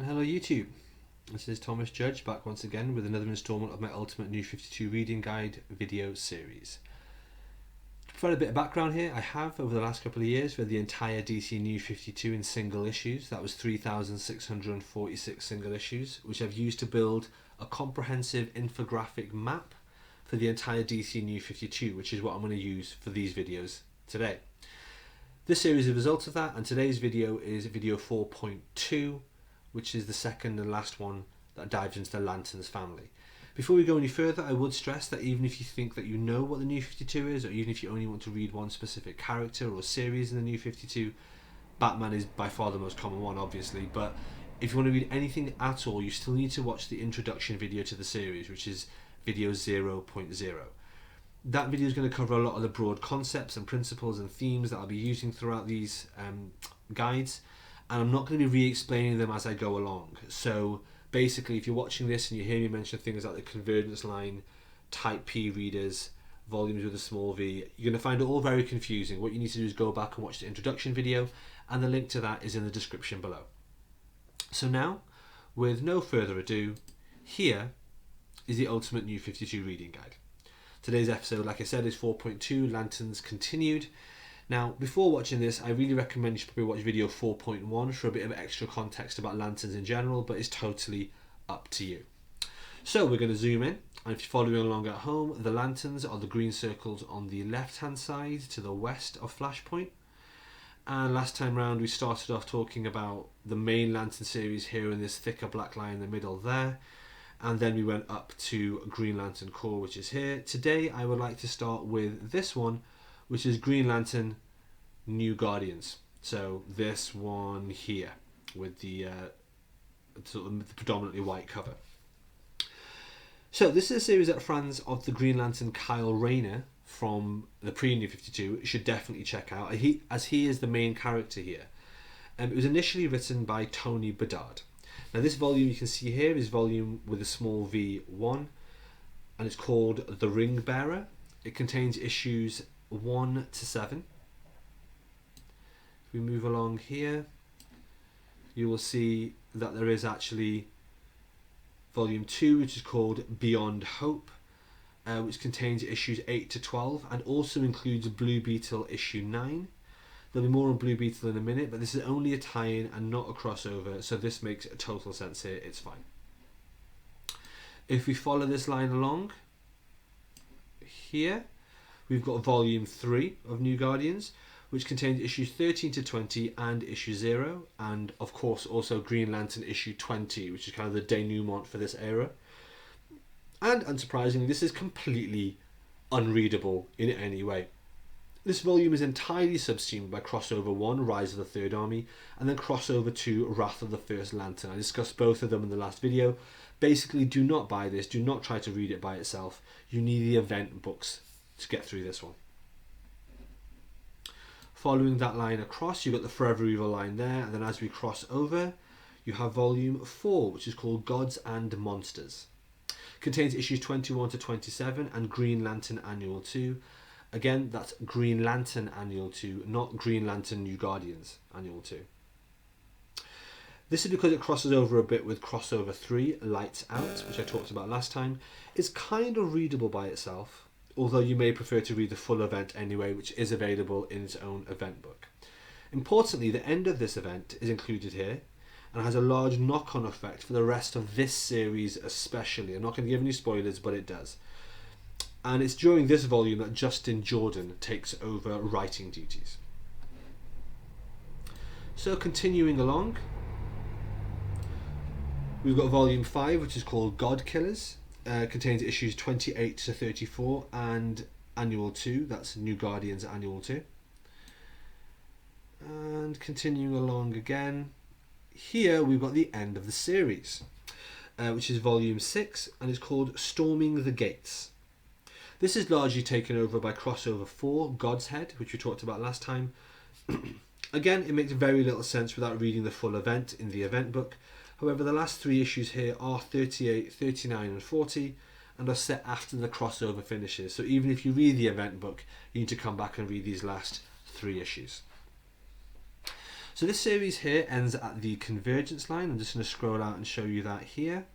And hello YouTube, this is Thomas Judge back once again with another instalment of my Ultimate New 52 Reading Guide video series. To provide a bit of background here, I have over the last couple of years read the entire DC New 52 in single issues. That was 3,646 single issues, which I've used to build a comprehensive infographic map for the entire DC New 52, which is what I'm going to use for these videos today. This series is a result of that, and today's video is video 4.2, which is the second and last one that dives into the Lanterns family. Before we go any further, I would stress that even if you think that you know what the New 52 is, or even if you only want to read one specific character or series in the New 52, Batman is by far the most common one, obviously, but if you want to read anything at all, you still need to watch the introduction video to the series, which is video 0.0. That video is going to cover a lot of the broad concepts and principles and themes that I'll be using throughout these guides, and I'm not going to be re-explaining them as I go along. So basically, if you're watching this and you hear me mention things like the convergence line, type P readers, volumes with a small v, you're going to find it all very confusing. What you need to do is go back and watch the introduction video, and the link to that is in the description below. So now, with no further ado, here is the Ultimate New 52 Reading Guide. Today's episode, like I said, is 4.2, Lanterns Continued. Now, before watching this, I really recommend you should probably watch video 4.1 for a bit of extra context about lanterns in general, but it's totally up to you. So we're going to zoom in, and if you're following along at home, the lanterns are the green circles on the left-hand side to the west of Flashpoint. And last time round, we started off talking about the main lantern series here in this thicker black line in the middle there. And then we went up to Green Lantern Corps, which is here. Today, I would like to start with this one, which is Green Lantern New Guardians. So this one here with the sort of predominantly white cover. So this is a series that fans of the Green Lantern Kyle Rayner from the pre-New 52 should definitely check out, as he is the main character here. It was initially written by Tony Bedard. Now this volume you can see here is volume with a small v1, and it's called The Ring Bearer. It contains issues 1 to 7. If we move along here, you will see that there is actually volume 2, which is called Beyond Hope, which contains issues 8 to 12 and also includes Blue Beetle issue 9. There'll be more on Blue Beetle in a minute, but this is only a tie-in and not a crossover, so this makes total sense here, it's fine. If we follow this line along, here we've got volume 3 of New Guardians, which contains issues 13 to 20 and issue 0, and of course also Green Lantern issue 20, which is kind of the denouement for this era. And unsurprisingly, this is completely unreadable in any way. This volume is entirely subsumed by crossover 1, Rise of the Third Army, and then crossover 2, Wrath of the First Lantern. I discussed both of them in the last video. Basically, do not buy this, do not try to read it by itself. You need the event books to get through this one. Following that line across, you've got the Forever Evil line there, and then as we cross over, you have volume 4, which is called Gods and Monsters. Contains issues 21 to 27 and Green Lantern Annual 2. Again, that's Green Lantern Annual 2, not Green Lantern New Guardians Annual 2. This is because it crosses over a bit with crossover 3, Lights Out, which I talked about last time. It's kind of readable by itself, although you may prefer to read the full event anyway, which is available in its own event book. Importantly, the end of this event is included here and has a large knock-on effect for the rest of this series especially. I'm not going to give any spoilers, but it does. And it's during this volume that Justin Jordan takes over writing duties. So continuing along, we've got volume 5, which is called God Killers. Contains issues 28 to 34 and Annual 2, that's New Guardians Annual 2. And continuing along again, here we've got the end of the series, which is volume 6, and it's called Storming the Gates. This is largely taken over by crossover 4, God's Head, which we talked about last time. Again, it makes very little sense without reading the full event in the event book. However, the last 3 issues here are 38, 39 and 40 and are set after the crossover finishes. So even if you read the event book, you need to come back and read these last 3 issues. So this series here ends at the convergence line. I'm just going to scroll out and show you that here.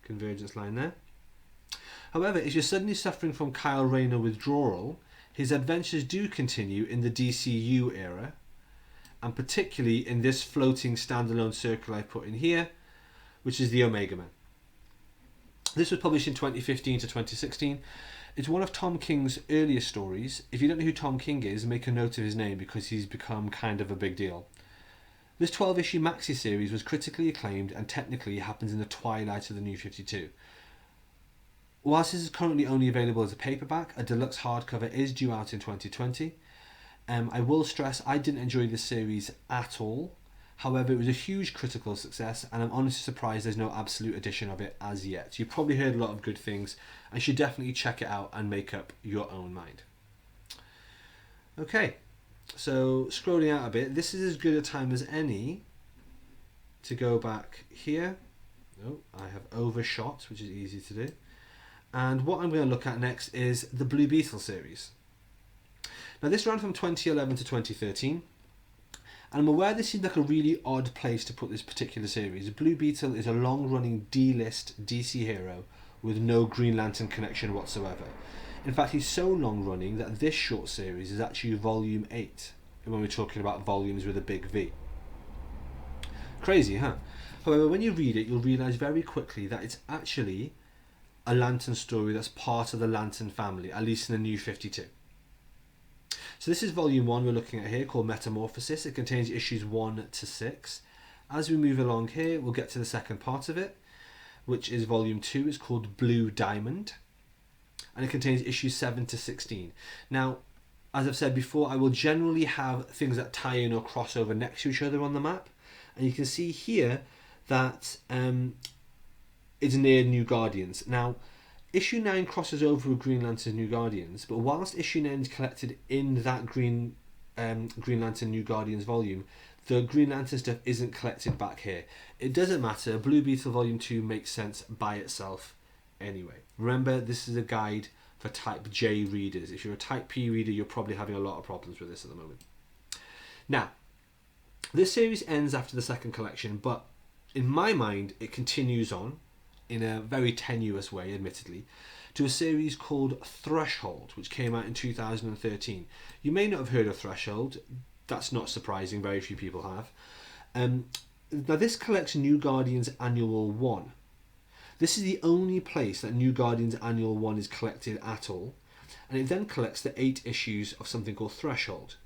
Convergence line there. However, if you're suddenly suffering from Kyle Rayner withdrawal, his adventures do continue in the DCU era, and particularly in this floating standalone circle I put in here, which is the Omega Man. This was published in 2015 to 2016. It's one of Tom King's earliest stories. If you don't know who Tom King is, make a note of his name because he's become kind of a big deal. This 12-issue maxi series was critically acclaimed and technically happens in the twilight of the New 52. Whilst this is currently only available as a paperback, a deluxe hardcover is due out in 2020. I will stress I didn't enjoy this series at all. However, it was a huge critical success, and I'm honestly surprised there's no absolute edition of it as yet. You've probably heard a lot of good things and should definitely check it out and make up your own mind. Okay, so scrolling out a bit, this is as good a time as any to go back here. Oh, I have overshot, which is easy to do. And what I'm going to look at next is the Blue Beetle series. Now this ran from 2011 to 2013. And I'm aware this seems like a really odd place to put this particular series. Blue Beetle is a long-running D-list DC hero with no Green Lantern connection whatsoever. In fact, he's so long-running that this short series is actually volume 8, when we're talking about volumes with a big V. Crazy, huh? However, when you read it, you'll realise very quickly that it's actually a Lantern story that's part of the Lantern family, at least in the New 52. So this is volume 1 we're looking at here, called Metamorphosis. It contains issues 1 to 6. As we move along here, we'll get to the second part of it, which is volume 2. It's called Blue Diamond, and it contains issues 7 to 16. Now, as I've said before, I will generally have things that tie in or cross over next to each other on the map, and you can see here that it's near New Guardians. Now, issue 9 crosses over with Green Lantern New Guardians, but whilst issue 9 is collected in that Green Lantern New Guardians volume, the Green Lantern stuff isn't collected back here. It doesn't matter. Blue Beetle volume 2 makes sense by itself anyway. Remember, this is a guide for type J readers. If you're a type P reader, you're probably having a lot of problems with this at the moment. Now, this series ends after the second collection, but in my mind, it continues on in a very tenuous way, admittedly, to a series called Threshold, which came out in 2013. You may not have heard of Threshold. That's not surprising, very few people have. Now this collects New Guardians Annual 1. This is the only place that New Guardians Annual 1 is collected at all, and it then collects the 8 issues of something called Threshold.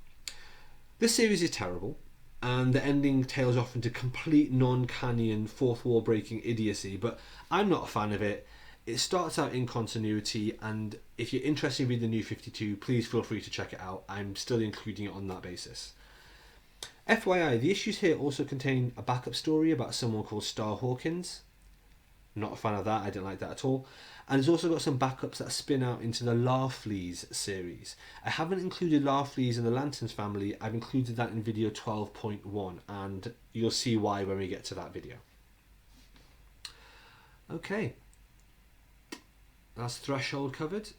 This series is terrible, and the ending tails off into complete non-canon, fourth wall breaking idiocy, but I'm not a fan of it. It starts out in continuity, and if you're interested in reading the New 52, please feel free to check it out. I'm still including it on that basis. FYI, the issues here also contain a backup story about someone called Star Hawkins. Not a fan of that, I didn't like that at all. And it's also got some backups that spin out into the Larfleeze series. I haven't included Larfleeze in the Lanterns family. I've included that in video 12.1, and you'll see why when we get to that video. Okay, that's Threshold covered.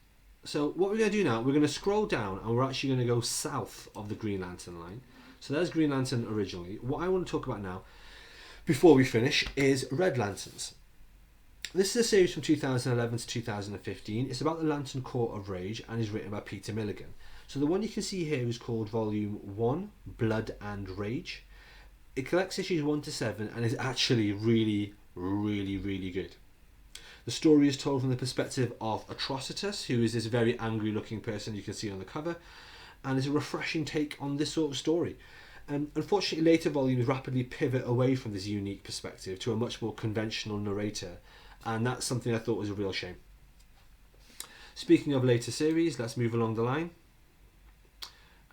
So what we're going to do now, we're going to scroll down and we're actually going to go south of the Green Lantern line. So there's Green Lantern originally. What I want to talk about now, before we finish, is Red Lanterns. This is a series from 2011 to 2015. It's about the Lantern Court of Rage and is written by Peter Milligan. So the one you can see here is called Volume 1, Blood and Rage. It collects issues 1 to 7 and is actually really good. The story is told from the perspective of Atrocitus, who is this very angry looking person you can see on the cover, and is a refreshing take on this sort of story. Unfortunately, later volumes rapidly pivot away from this unique perspective to a much more conventional narrator, and that's something I thought was a real shame. Speaking of later series, let's move along the line.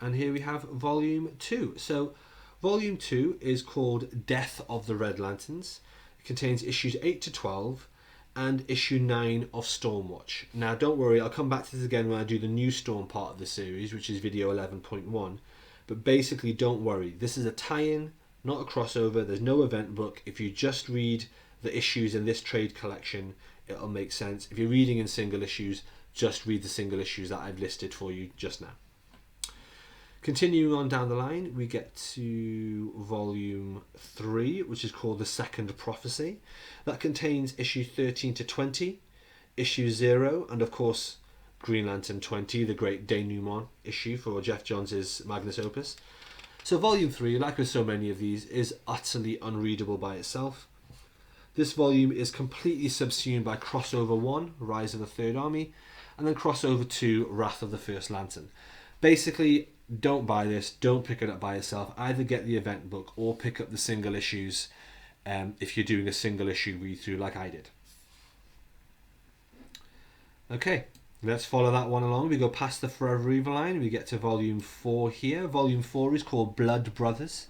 And here we have Volume 2. So Volume 2 is called Death of the Red Lanterns. It contains issues 8 to 12 and issue 9 of Stormwatch. Now don't worry, I'll come back to this again when I do the new Storm part of the series, which is video 11.1. But basically, don't worry, this is a tie-in, not a crossover. There's no event book. If you just read the issues in this trade collection, it'll make sense. If you're reading in single issues, just read the single issues that I've listed for you just now. Continuing on down the line, we get to volume 3, which is called The Second Prophecy. That contains issues 13 to 20, issue 0, and of course Green Lantern 20, the great denouement issue for Jeff Johns' magnus opus. So volume 3, like with so many of these, is utterly unreadable by itself. This volume is completely subsumed by crossover 1, Rise of the Third Army, and then crossover 2, Wrath of the First Lantern. Basically, don't buy this, don't pick it up by itself. Either get the event book or pick up the single issues if you're doing a single issue read through like I did. Okay, let's follow that one along. We go past the Forever Evil line, we get to volume 4 here. Volume 4 is called Blood Brothers.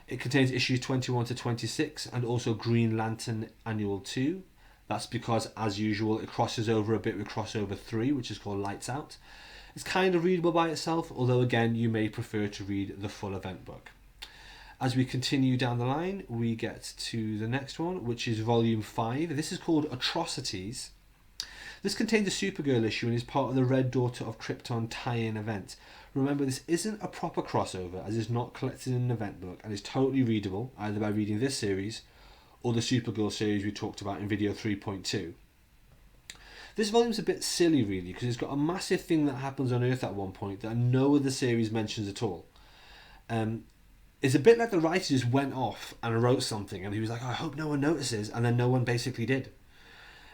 It contains issues 21 to 26 and also Green Lantern Annual 2. That's because, as usual, it crosses over a bit with crossover 3, which is called Lights Out. It's kind of readable by itself, although again you may prefer to read the full event book. As we continue down the line, we get to the next one, which is volume 5. This is called Atrocities. This contains a Supergirl issue and is part of the Red Daughter of Krypton tie-in event. Remember, this isn't a proper crossover, as it's not collected in an event book, and is totally readable either by reading this series or the Supergirl series we talked about in video 3.2. This volume's a bit silly really, because it's got a massive thing that happens on Earth at one point that no other series mentions at all. It's a bit like the writer just went off and wrote something and he was like, oh, I hope no one notices, and then no one basically did.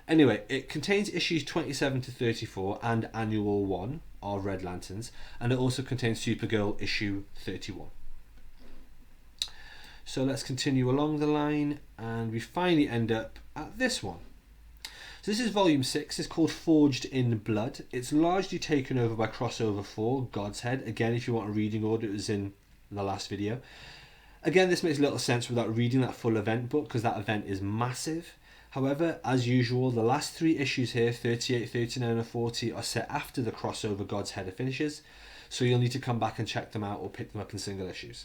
Anyway, it contains issues 27 to 34 and Annual 1 of Red Lanterns, and it also contains Supergirl issue 31. So let's continue along the line and we finally end up at this one. So this is volume 6, it's called Forged in Blood. It's largely taken over by crossover 4, God's Head. Again, if you want a reading order, it was in the last video. Again, this makes little sense without reading that full event book, because that event is massive. However, as usual, the last 3 issues here, 38, 39 and 40, are set after the crossover God's Head finishes, so you'll need to come back and check them out or pick them up in single issues.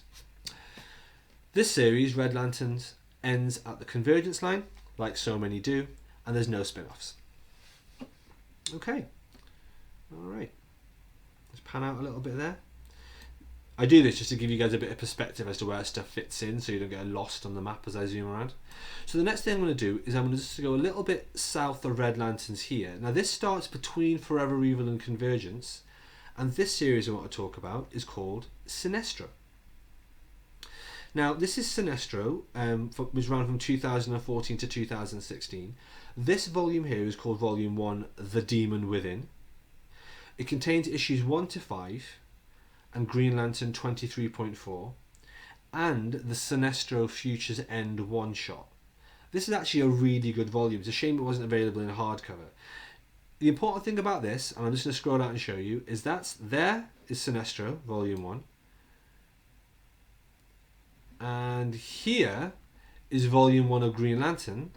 This series, Red Lanterns, ends at the Convergence line, like so many do, and there's no spin-offs. Okay, alright, let's pan out a little bit there. I do this just to give you guys a bit of perspective as to where stuff fits in, so you don't get lost on the map as I zoom around. So the next thing I'm going to do is I'm going to just go a little bit south of Red Lanterns here. Now this starts between Forever Evil and Convergence, and this series I want to talk about is called Sinestro. Now this is Sinestro, was run from 2014 to 2016. This volume here is called Volume 1, The Demon Within. It contains issues 1 to 5 and Green Lantern 23.4 and the Sinestro Future's End one-shot. This is actually a really good volume. It's a shame it wasn't available in hardcover. The important thing about this, and I'm just going to scroll out and show you, is there is Sinestro, Volume 1. And here is Volume 1 of Green Lantern,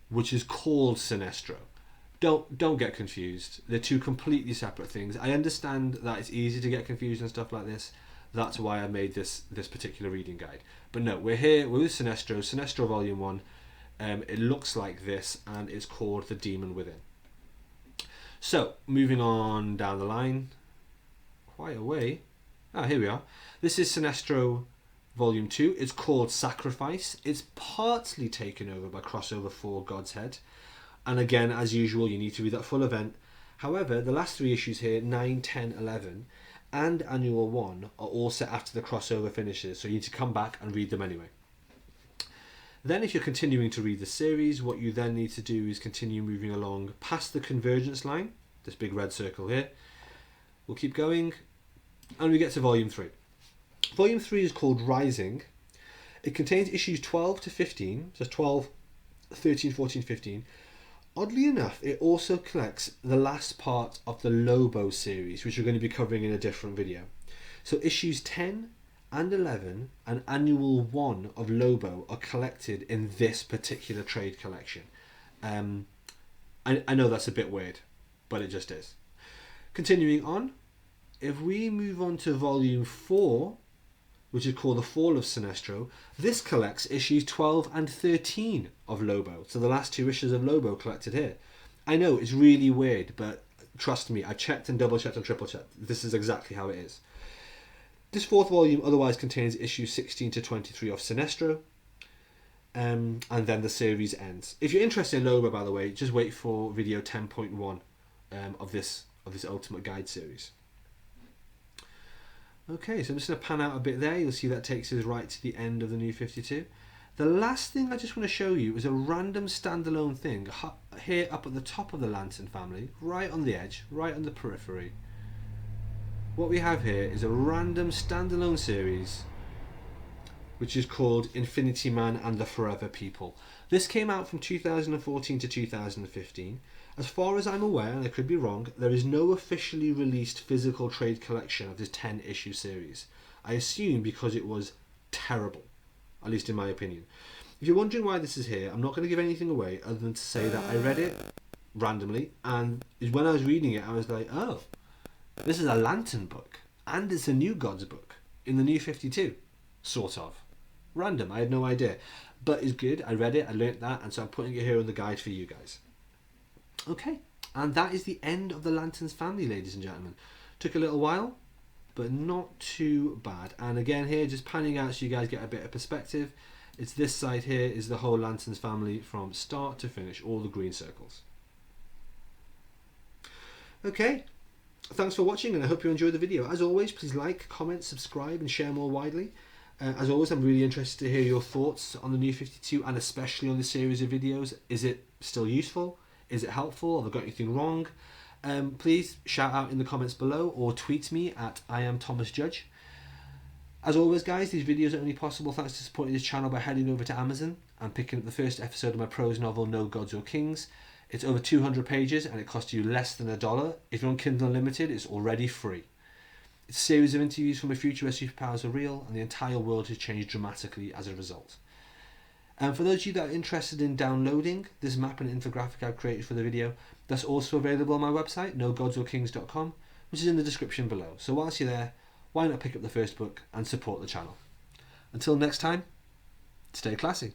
which is called Sinestro. Don't get confused. They're two completely separate things. I understand that it's easy to get confused and stuff like this. That's why I made this particular reading guide. But no, we're with Sinestro Volume 1. It looks like this, and it's called The Demon Within. So, moving on down the line, quite a way. Here we are. This is Sinestro Volume 2. It's called Sacrifice. It's partly taken over by crossover 4, God's Head. And again, as usual, you need to read that full event. However, the last 3 issues here, 9, 10, 11, and Annual 1, are all set after the crossover finishes, so you need to come back and read them anyway. Then, if you're continuing to read the series, what you then need to do is continue moving along past the Convergence line, this big red circle here. We'll keep going, and we get to Volume 3. Volume 3 is called Rising. It contains issues 12 to 15, so 12, 13, 14, 15. Oddly enough, it also collects the last part of the Lobo series, which we're going to be covering in a different video. So issues 10 and 11 and Annual 1 of Lobo are collected in this particular trade collection. I know that's a bit weird, but it just is. Continuing on, if we move on to Volume 4, which is called The Fall of Sinestro, this collects issues 12 and 13 of Lobo. So the last 2 issues of Lobo collected here. I know, it's really weird, but trust me, I checked and double checked and triple checked. This is exactly how it is. This fourth volume otherwise contains issues 16 to 23 of Sinestro, and then the series ends. If you're interested in Lobo, by the way, just wait for video 10.1 of this Ultimate Guide series. Okay, so I'm just going to pan out a bit there. You'll see that takes us right to the end of the New 52. The last thing I just want to show you is a random standalone thing here up at the top of the Lantern family, right on the edge, right on the periphery. What we have here is a random standalone series which is called Infinity Man and the Forever People. This came out from 2014 to 2015. As far as I'm aware, and I could be wrong, there is no officially released physical trade collection of this 10-issue series. I assume because it was terrible, at least in my opinion. If you're wondering why this is here, I'm not going to give anything away other than to say that I read it randomly, and when I was reading it, I was like, oh, this is a Lantern book, and it's a New Gods book in the New 52, sort of. Random, I had no idea. But it's good, I read it, I learnt that, and so I'm putting it here in the guide for you guys. Okay, and that is the end of the Lanterns family, ladies and gentlemen. Took a little while, but not too bad. And again here, just panning out so you guys get a bit of perspective. It's this side here is the whole Lanterns family from start to finish, all the green circles. Okay, thanks for watching, and I hope you enjoyed the video. As always, please like, comment, subscribe, and share more widely. As always, I'm really interested to hear your thoughts on the New 52, and especially on the series of videos. Is it still useful? Is it helpful? Have I got anything wrong? Please shout out in the comments below or tweet me at IamThomasJudge. As always, guys, these videos are only possible thanks to supporting this channel by heading over to Amazon and picking up the first episode of my prose novel, No Gods or Kings. It's over 200 pages and it costs you less than $1. If you're on Kindle Unlimited, it's already free. It's a series of interviews from a future where superpowers are real and the entire world has changed dramatically as a result. And for those of you that are interested in downloading this map and infographic I've created for the video, that's also available on my website, nogodsorkings.com, which is in the description below. So whilst you're there, why not pick up the first book and support the channel? Until next time, stay classy.